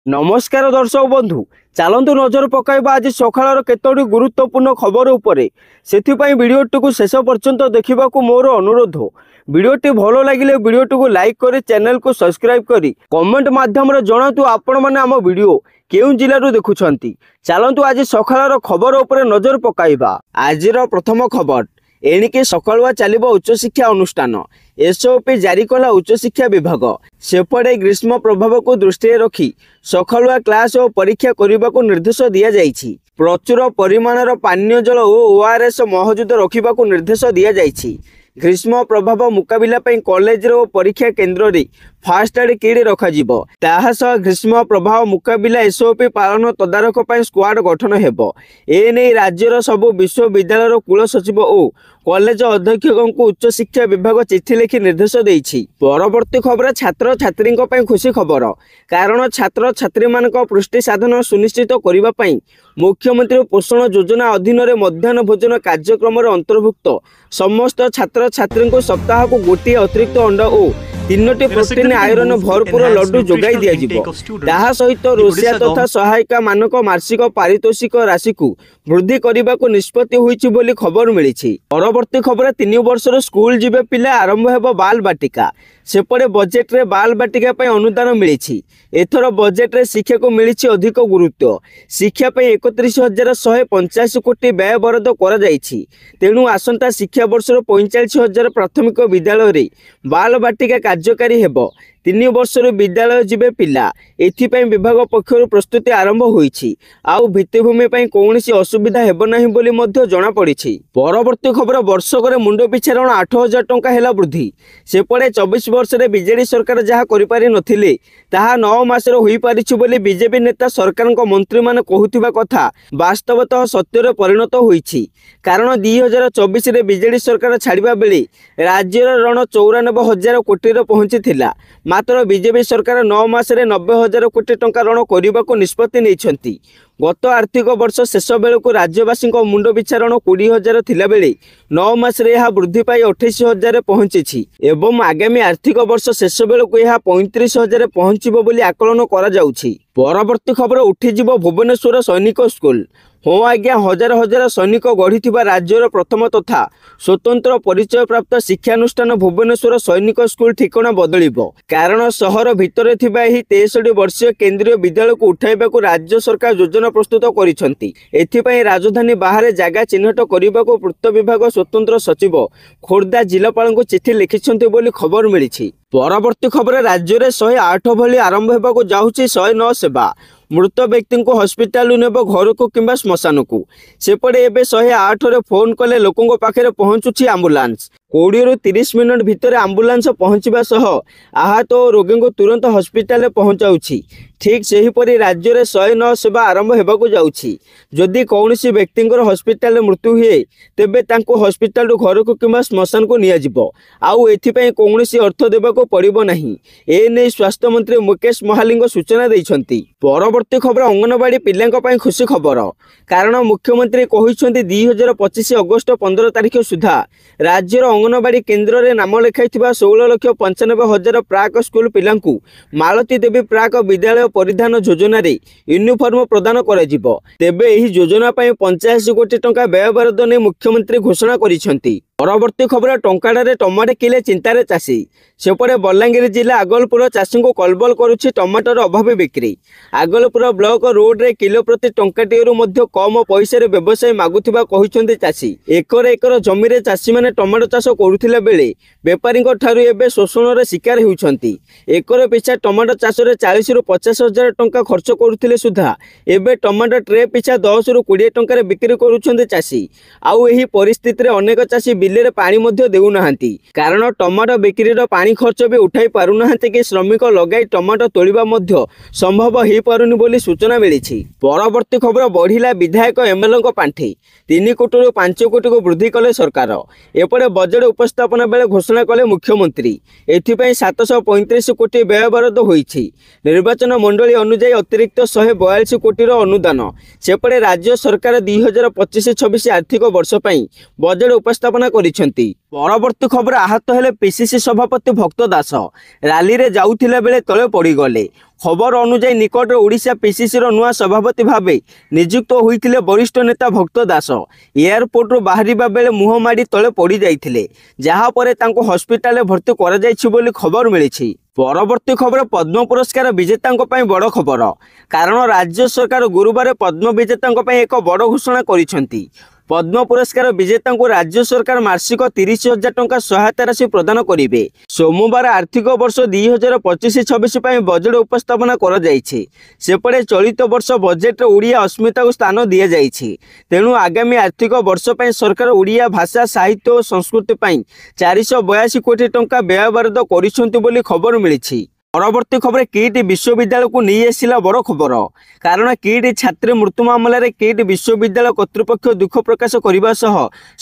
नमस्कार दर्शक बंधु चलतु नजर पकाइबा आज सकाळर केतोटी गुरुत्वपूर्ण खबर उपरे सेथिपई वीडियोटी को शेष पर्यंत देखा मोर अनुरोध। वीडियोटी भल लगिले वीडियोटी को लाइक करी चैनल को सब्सक्राइब करी कमेंट माध्यम रे जणातु आपण माने आम वीडियो केउ जिल्लारू देखुछंती। चलतु आज सकाळर खबर उपरे नजर पकाइबा। आजिर प्रथम खबर एणिके सकाळुआ चलिबो उच्च शिक्षा अनुष्ठान एसओपी जारी कला उच्च शिक्षा विभाग। सेपटे ग्रीष्म प्रभाव को दृष्टि रखी सकाळुआ क्लास और परीक्षा करने को निर्देश दिया जाइछि। प्रचुर परिमाणर पानीय जल और ओआरएस मौजूद रखा निर्देश दिया जाइछि। ग्रीष्म प्रभाव मुकाबिला कॉलेज और परीक्षा केन्द्र रे फास्ट एड किट रखाजिबो। ताहासह ग्रीष्म प्रभाव मुकाबिला एसओपी पालन तदारख स्क्वाड गठन हेबो। एने राज्यर सबु विश्वविद्यालय कुल सचिव और कॉलेज अध्यक्ष को उच्च शिक्षा विभाग चिठी लिखि निर्देश देइछि। परवर्ती खबर छात्र छात्री खुशी खबर कारण छात्र छात्री मान पुष्टि साधन सुनिश्चित करने मुख्यमंत्री पोषण योजना अधीन मध्याह्न भोजन कार्यक्रम अंतर्भुक्त समस्त छात्र छात्री को सप्ताह को गोटे अतिरिक्त अंडा और 3टी प्रोटीन आयरन भरपूर लड्डू जोगाई दिया सहित रोषिया तथा सहायिका मानक मासिक पारितोषिक राशि को वृद्धि करने को निष्पत्ति होईछि बोली खबर मिली। परवर्ती खबर 3 वर्षर स्कूल जीवे पिला आरंभ हेबो बाल बाटिका। सेपटे बजेट रे बाल बाटिका पई अनुदान मिली। एथर बजेट रे शिक्षा को मिली अधिक गुरुत्व। शिक्षा पई 31,185 कोटी व्यय बराद करा जाइछि। तेणु आसंता शिक्षा वर्षर 45,000 प्राथमिक विद्यालय रे बाल बाटिका कार्यकारी हेबो। 3 वर्षर विद्यालय जीवे पिला एथिपई विभाग पक्षर प्रस्तुति आरंभ होईछि। आउ भित्तिभूमि पई कोनोसी असुविधा हेबो नाही बोली मध्य जणा पड़िछि। परवर्ती खबर वर्षकर मुंड पिछा 8,000 टंका हेला वृद्धि। सेपटे 24 वर्ष रे बीजेडी सरकार जहा करि पारि नथिले ताहा 9 मासर होई पारिछि बोली बीजेपी नेता सरकार मंत्री माने कहूथिबा कथा वास्तवतः सत्यर परिणत होईछि। कारण 2024 रे बीजेडी सरकार छाड़िबा बेले राज्यर ऋण 94,000 कोटी पहुंची थिला। मात्र बीजेपी सरकार 9 मासरे 90,000 कोटी टंका ऋण करने को निष्पत्ति नहीं। गत आर्थिक वर्ष शेष बेलू राज्यवासी मुंड पिछा ऋण 20,000 थिला बेले 9 मासरे यह वृद्धि पाई 28,000 पहुंची एवं आगामी आर्थिक वर्ष शेष बेलू यह 35,000 पहुंचबो बोली आकलन करा जाउछि। परवर्ती खबर उठिजिबो भुवनेश्वर सैनिक स्कूल। हाँ आज्ञा हजार हजार सैनिक गढ़ी राज्यर प्रथम तथा स्वतंत्र परिचय प्राप्त शिक्षानुष्ठान भुवनेश्वर सैनिक स्कूल ठिकाना बदलिबो। कारण सहर भितर थिबा एही 63 वर्षीय केंद्रीय विद्यालय को उठाइबा को राज्य सरकार योजना प्रस्तुत करिसेंती। एथिपई राजधानी बाहर जगह चिन्हट करने को पूर्त विभाग स्वतंत्र सचिव खोर्धा जिलापाल को चिठी लिखिसेंती बोली खबर मिली। परवर्ती खबर राज्य में 108 भली आरंभ होगा जाऊँगी 109 सेवा। मृत व्यक्ति को हस्पिटाल नेब घर को किंबा श्मशान को। सेपटे एबे 108 रे फोन कले लोकों पाखे पहुंचुछि आंबुलांस। 20 ରୁ 30 मिनट भितर आंबुलांस पहुंचवा सह आहत और रोगी को तुरंत हस्पिटाल पहुंचाउछि। ठीक सेहीपरि राज्य में 109 सेवा आरंभ होगा जाउछि। जदि कौनसी व्यक्ति हस्पिटाल मृत्यु हुए तेबे तांको हस्पिटाल घर को किंबा श्मशान को निया जिवो। आउ एथिपई कौनसी अर्थ देबाको पड़िबो नाही। एने स्वास्थ्य मंत्री मुकेश महालिंग सूचना दैछंती। परवर्ती खबर अंगनवाड़ी पिलांक पई खुशी खबर कारण मुख्यमंत्री कहिसंती 2025 अगस्त 15 तारिख सुधा राज्यर अंगनवाड़ी केन्द्र रे नाम लिखाई 16,95,000 प्राक स्कूल पिलांकु मालती देवी प्राक विद्यालय परिधान योजना रे यूनिफॉर्म प्रदान करा जिवो। तेबे एही योजना पई 85 कोटी टंका व्यय बराद ने मुख्यमंत्री घोषणा करिसंती। परवर्ती खबर टंकाड़े टमाटो किले चिंतार चाषी। सेपटे बलांगीर जिला आगलपुर चाषी को कलबल करुछि टमाटर अभाव बिक्री। आगलपुर ब्लॉक रोड रे किलो प्रति टंकाटियरु मध्य कम पैसा व्यवसाय मागुथिबा कहिसंती चाषी। एकर एकर जमी रे चाषी माने टमाटो चाष करुथिला बेले बेपारी ठारू एबे शोषण रे शिकार हेउछंती। एकर पिछा टमाटो चाष रे 40 ରୁ 50,000 टंका खर्च करुथिले सुधा एबे टमाटो ट्रे पिछा 10 ରୁ 20 टंका रे बिक्री करुछंती चाषी। आउ एही परिस्थिति रे अनेक चाषी बिले पानी मध्य देउ नाहंती। कारण टमाटो बिक्रीर पानी खर्च भी उठाई पारु नाहंती कि श्रमिक लगाई टमाटो तोलिबा मध्य संभव हे पारुनी बोली सूचना मिली। परवर्ती खबर बढ़िला विधायक एमएलए को पांठी 3 कोटी ରୁ 5 कोटी को वृद्धि कले सरकार। एपटे बजेट उपस्थापना बेले घोषणा कले मुख्यमंत्री। एथिपई 735 कोटी व्यय बराद होईछि। निर्वाचन मंडली अनुଯାयी अतिरिक्त 142 कोटी अनुदान। सेपटे राज्य सरकार 2025-26 आर्थिक वर्ष पई बजेट उपस्थापना କରିଛନ୍ତି। ପରବର୍ତ୍ତୀ ଖବର आहत ହେଲେ ପିସିସି ସଭାପତି ଭକ୍ତ ଦାସ। ରାଲିରେ ଯାଉଥିଲା ବେଳେ ତଳେ ପଡ଼ିଗଲେ। ଖବର ଅନୁଯାୟୀ ନିକଟରେ ଓଡ଼ିଶା ପିସିସିର ନୂଆ ସଭାପତି ଭାବେ ନିଯୁକ୍ତ ହୋଇଥିଲେ ବରିଷ୍ଠ ନେତା ଭକ୍ତ ଦାସ। ଏୟାରପୋର୍ଟରୁ ବାହାରିବା ବେଳେ ମୁହଁ ମାଡ଼ି ତଳେ ପଡ଼ିଯାଇଥିଲେ, ଯାହାପରେ ତାଙ୍କୁ ହସ୍ପିଟାଲରେ ଭର୍ତ୍ତି କରାଯାଇଛି ବୋଲି ଖବର ମିଳିଛି। ପରବର୍ତ୍ତୀ ଖବର ପଦ୍ମ ପୁରସ୍କାର ବିଜେତାଙ୍କ ପାଇଁ ବଡ଼ ଖବର, କାରଣ ରାଜ୍ୟ ସରକାର ଗୁରୁବାର ପଦ୍ମ ବିଜେତାଙ୍କ ପାଇଁ ଏକ ବଡ଼ ଘୋଷଣା କରିଛନ୍ତି। ପଦ୍ମ ପୁରସ୍କାର ବିଜେତାଙ୍କୁ ରାଜ୍ୟ ସରକାର ମାସିକ 30,000 ଟଙ୍କା ସହାୟତା ରାଶି ପ୍ରଦାନ କରିବେ। ସୋମବାର ଆର୍ଥିକ ବର୍ଷ 2025-26 ପାଇଁ ବଜେଟ୍ ଉପସ୍ଥାପନା କରାଯାଇଛି। ସେପଟେ ଚଳିତ ବର୍ଷ ବଜେଟ୍ରେ ଓଡ଼ିଆ ଅସ୍ମିତାକୁ ସ୍ଥାନ ଦିଆଯାଇଛି। ତେଣୁ ଆଗାମୀ ଆର୍ଥିକ ବର୍ଷ ପାଇଁ ସରକାର ଓଡ଼ିଆ ଭାଷା, ସାହିତ୍ୟ ଓ ସଂସ୍କୃତି ପାଇଁ 482 କୋଟି ଟଙ୍କା ବ୍ୟୟବରାଦ କରିଛନ୍ତି ବୋଲି ଖବର ମିଳିଛି। ପରବର୍ତ୍ତୀ ଖବର କିଟ୍ ବିଶ୍ୱବିଦ୍ୟାଳୟକୁ ନେଇ ଆସିଲା ବଡ଼ ଖବର, କାରଣ କିଟ୍ ଛାତ୍ରୀ ମୃତ୍ୟୁ ମାମଲାରେ କିଟ୍ ବିଶ୍ୱବିଦ୍ୟାଳୟ କର୍ତ୍ତୃପକ୍ଷ ଦୁଃଖ ପ୍ରକାଶ କରିବା ସହ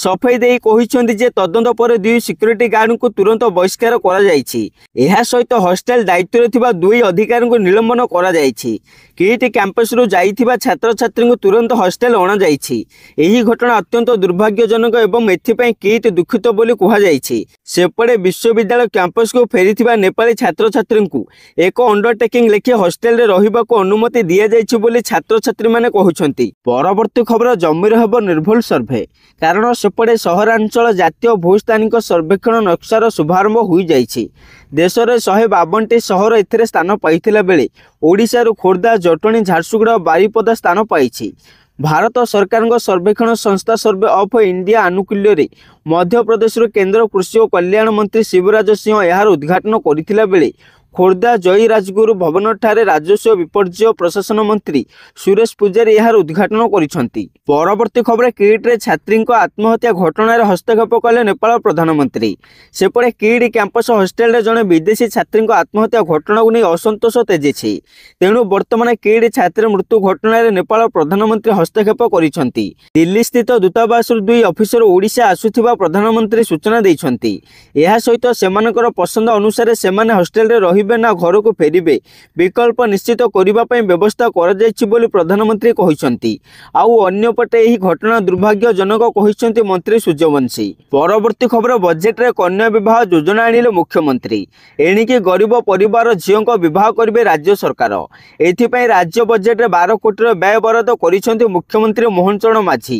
ସଫେଇ ଦେଇ କହିଛନ୍ତି ଯେ ତଦନ୍ତ ପରେ 2 ସିକ୍ୟୁରିଟି ଗାର୍ଡଙ୍କୁ ତୁରନ୍ତ ବହିଷ୍କାର କରାଯାଇଛି। ଏହା ସହିତ ହଷ୍ଟେଲ ଦାୟିତ୍ୱରେ ଥିବା 2 ଅଧିକାରୀଙ୍କୁ ନିଲମ୍ବନ କରାଯାଇଛି। କିଟ୍ କ୍ୟାମ୍ପସରୁ ଯାଇଥିବା ଛାତ୍ରଛାତ୍ରୀଙ୍କୁ ତୁରନ୍ତ ହଷ୍ଟେଲ ଅଣାଯାଇଛି। ଏହି ଘଟଣା ଅତ୍ୟନ୍ତ ଦୁର୍ଭାଗ୍ୟଜନକ ଏବଂ ଏଥିପାଇଁ କିଟ୍ ଦୁଃଖିତ ବୋଲି କୁହାଯାଇଛି। ସେପଟେ ବିଶ୍ୱବିଦ୍ୟାଳୟ କ୍ୟାମ୍ପସକୁ ଫେରିଥିବା ନେପାଳୀ ଛାତ୍ରଛାତ୍ରୀଙ୍କୁ ଏକ ଅଣ୍ଡରଟେକିଂ ଲେଖି ହଷ୍ଟେଲରେ ରହିବାକୁ ଅନୁମତି ଦିଆଯାଇଛି ବୋଲି ଛାତ୍ରଛାତ୍ରୀମାନେ କହୁଛନ୍ତି। ପରବର୍ତ୍ତୀ ଖବର ଜମିର ହେବ ନିର୍ଭୁଲ ସର୍ଭେ, କାରଣ ସେପଟେ ସହରାଞ୍ଚଳ ଜାତୀୟ ଭୂସ୍ଥାନିକ ସର୍ବେକ୍ଷଣ ନକ୍ସାର ଶୁଭାରମ୍ଭ ହୋଇଯାଇଛି। ଦେଶରେ 152ଟି ସହର ଏଥିରେ ସ୍ଥାନ ପାଇଥିଲା ବେଳେ ଓଡ଼ିଶାରୁ ଖୋର୍ଦ୍ଧା, ଜଟଣୀ, ଝାରସୁଗୁଡ଼ା ଓ ବାରିପଦା ସ୍ଥାନ ପାଇଛି। ଭାରତ ସରକାରଙ୍କ ସର୍ବେକ୍ଷଣ ସଂସ୍ଥା ସର୍ଭେ ଅଫ୍ ଇଣ୍ଡିଆ ଆନୁକୂଲ୍ୟରେ ମଧ୍ୟପ୍ରଦେଶରୁ କେନ୍ଦ୍ର କୃଷି ଓ କଲ୍ୟାଣ ମନ୍ତ୍ରୀ ଶିବରାଜ ସିଂହ ଏହାର ଉଦ୍ଘାଟନ କରିଥିଲା ବେଳେ ଖୋର୍ଦ୍ଧା ଜୟୀରାଜଗୁରୁ ଭବନଠାରେ ରାଜସ୍ୱ ବିପର୍ଯ୍ୟୟ ପ୍ରଶାସନ ମନ୍ତ୍ରୀ ସୁରେଶ ପୂଜାରୀ ଏହାର ଉଦ୍ଘାଟନ କରିଛନ୍ତି। ପରବର୍ତ୍ତୀ ଖବର କିଟ୍ରେ ଛାତ୍ରୀଙ୍କ ଆତ୍ମହତ୍ୟା ଘଟଣାରେ ହସ୍ତକ୍ଷେପ କଲେ ନେପାଳ ପ୍ରଧାନମନ୍ତ୍ରୀ। ସେପଟେ କିଟ୍ କ୍ୟାମ୍ପସ ହଷ୍ଟେଲରେ ଜଣେ ବିଦେଶୀ ଛାତ୍ରୀଙ୍କ ଆତ୍ମହତ୍ୟା ଘଟଣାକୁ ନେଇ ଅସନ୍ତୋଷ ତେଜିଛି। ତେଣୁ ବର୍ତ୍ତମାନ କିଟ୍ ଛାତ୍ରୀ ମୃତ୍ୟୁ ଘଟଣାରେ ନେପାଳ ପ୍ରଧାନମନ୍ତ୍ରୀ ହସ୍ତକ୍ଷେପ କରିଛନ୍ତି। ଦିଲ୍ଲୀସ୍ଥିତ ଦୂତାବାସରୁ 2 ଅଫିସର ଓଡ଼ିଶା ଆସୁଥିବା ପ୍ରଧାନମନ୍ତ୍ରୀ ସୂଚନା ଦେଇଛନ୍ତି। ଏହା ସହିତ ସେମାନଙ୍କର ପସନ୍ଦ ଅନୁସାରେ ସେମାନେ ହଷ୍ଟେଲରେ ରହିବେ ନା ଘରକୁ ଫେରିବେ ବିକଳ୍ପ ନିଶ୍ଚିତ କରିବା ପାଇଁ ବ୍ୟବସ୍ଥା କରାଯାଇଛି ବୋଲି ପ୍ରଧାନମନ୍ତ୍ରୀ କହିଛନ୍ତି। ଆଉ ଅନ୍ୟପଟେ ଏହି ଘଟଣା ଦୁର୍ଭାଗ୍ୟଜନକ କହିଛନ୍ତି ମନ୍ତ୍ରୀ ସୂର୍ଯ୍ୟବଂଶୀ। ପରବର୍ତ୍ତୀ ଖବର ବଜେଟ୍ରେ କନ୍ୟା ବିବାହ ଯୋଜନା ଆଣିଲେ ମୁଖ୍ୟମନ୍ତ୍ରୀ। ଏଣିକି ଗରିବ ପରିବାର ଝିଅଙ୍କ ବିବାହ କରିବେ ରାଜ୍ୟ ସରକାର। ଏଥିପାଇଁ ରାଜ୍ୟ ବଜେଟ୍ରେ 12 କୋଟିର ବ୍ୟୟ ବରାଦ କରିଛନ୍ତି ମୁଖ୍ୟମନ୍ତ୍ରୀ ମୋହନ ଚରଣ ମାଝୀ।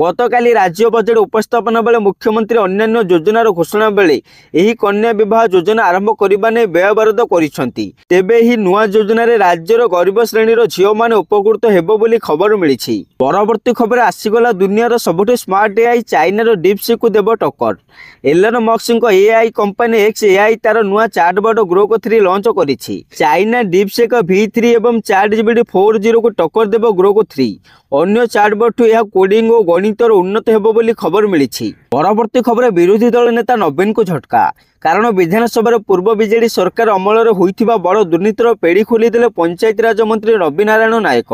ଗତକାଲି ରାଜ୍ୟ ବଜେଟ୍ ଉପସ୍ଥାପନା ବେଳେ ମୁଖ୍ୟମନ୍ତ୍ରୀ ଅନ୍ୟାନ୍ୟ ଯୋଜନାର ଘୋଷଣା ବେଳେ ଏହି କନ୍ୟା ବିବାହ ଯୋଜନା ଆରମ୍ଭ କରିବା ନେଇ ବ୍ୟୟ ବରାଦ କରିଛନ୍ତି। ତେବେ ଏହି ନୂଆ ଯୋଜନାରେ ରାଜ୍ୟର ଗରିବ ଶ୍ରେଣୀର ଝିଅମାନେ ଉପକୃତ ହେବ ବୋଲି ଖବର ମିଳିଛି। ପରବର୍ତ୍ତୀ ଖବର ଆସିଗଲା ଦୁନିଆର ସବୁଠୁ ସ୍ମାର୍ଟ ଏଆଇ ଚାଇନାର ଡିପ୍ସିକୁ ଦେବ ଟକ୍କର। ଏଲନ ମସ୍କଙ୍କ ଏଆଇ କମ୍ପାନୀ ଏକ୍ସ ଏଆଇ ତାର ନୂଆ ଚାଟବଟ ଗ୍ରୋକ 3 ଲଞ୍ଚ କରିଛି। ଚାଇନା ଡିପ୍ସିକ୍ V3 ଏବଂ ଚାଟଜିପିଟି 4.0କୁ ଟକ୍କର ଦେବ ଗ୍ରୋକ 3। ଅନ୍ୟ ଚାଟବଟଠୁ ଏହା କୋଡିଂ ଓ ଗଣିତର ଉନ୍ନତ ହେବ ବୋଲି ଖବର ମିଳିଛି। ପରବର୍ତ୍ତୀ ଖବର ବିରୋଧୀ ଦଳ ନେତା ନବୀନଙ୍କୁ ଝଟକା, କାରଣ ବିଧାନସଭାର ପୂର୍ବ ବିଜେଡି ସରକାର ଅମଳରେ ହୋଇଥିବା ବଡ଼ ଦୁର୍ନୀତିର ପେଡ଼ି ଖୋଲିଦେଲେ ପଞ୍ଚାୟତିରାଜ ମନ୍ତ୍ରୀ ରବି ନାରାୟଣ ନାୟକ।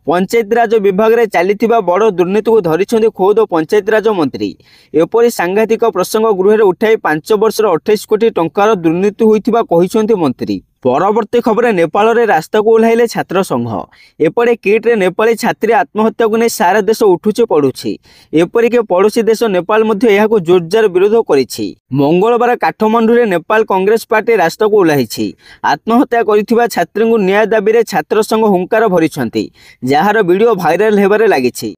ପଞ୍ଚାୟତିରାଜ ବିଭାଗରେ ଚାଲିଥିବା ବଡ଼ ଦୁର୍ନୀତିକୁ ଧରିଛନ୍ତି ଖୋଦ ପଞ୍ଚାୟତିରାଜ ମନ୍ତ୍ରୀ। ଏପରି ସାଂଘାତିକ ପ୍ରସଙ୍ଗ ଗୃହରେ ଉଠାଇ 5 ବର୍ଷର 28 କୋଟି ଟଙ୍କାର ଦୁର୍ନୀତି ହୋଇଥିବା କହିଛନ୍ତି ମନ୍ତ୍ରୀ। ପରବର୍ତ୍ତୀ ଖବର ନେପାଳରେ ରାସ୍ତାକୁ ଓହ୍ଲାଇଲେ ଛାତ୍ର ସଂଘ। ଏପଟେ କିଟ୍ରେ ନେପାଳୀ ଛାତ୍ରୀ ଆତ୍ମହତ୍ୟାକୁ ନେଇ ସାରା ଦେଶ ଉଠୁଛି ପଡ଼ୁଛି। ଏପରିକି ପଡ଼ୋଶୀ ଦେଶ ନେପାଳ ମଧ୍ୟ ଏହାକୁ ଜୋରଦାର ବିରୋଧ କରିଛି। ମଙ୍ଗଳବାର କାଠମାଣ୍ଡୁରେ ନେପାଳ କଂଗ୍ରେସ ପାର୍ଟି ରାସ୍ତାକୁ ଓହ୍ଲାଇଛି। ଆତ୍ମହତ୍ୟା କରିଥିବା ଛାତ୍ରୀଙ୍କୁ ନ୍ୟାୟ ଦାବିରେ ଛାତ୍ର ସଂଘ ହୁଙ୍କାର ଭରିଛନ୍ତି, ଯାହାର ଭିଡ଼ିଓ ଭାଇରାଲ ହେବାରେ ଲାଗିଛି।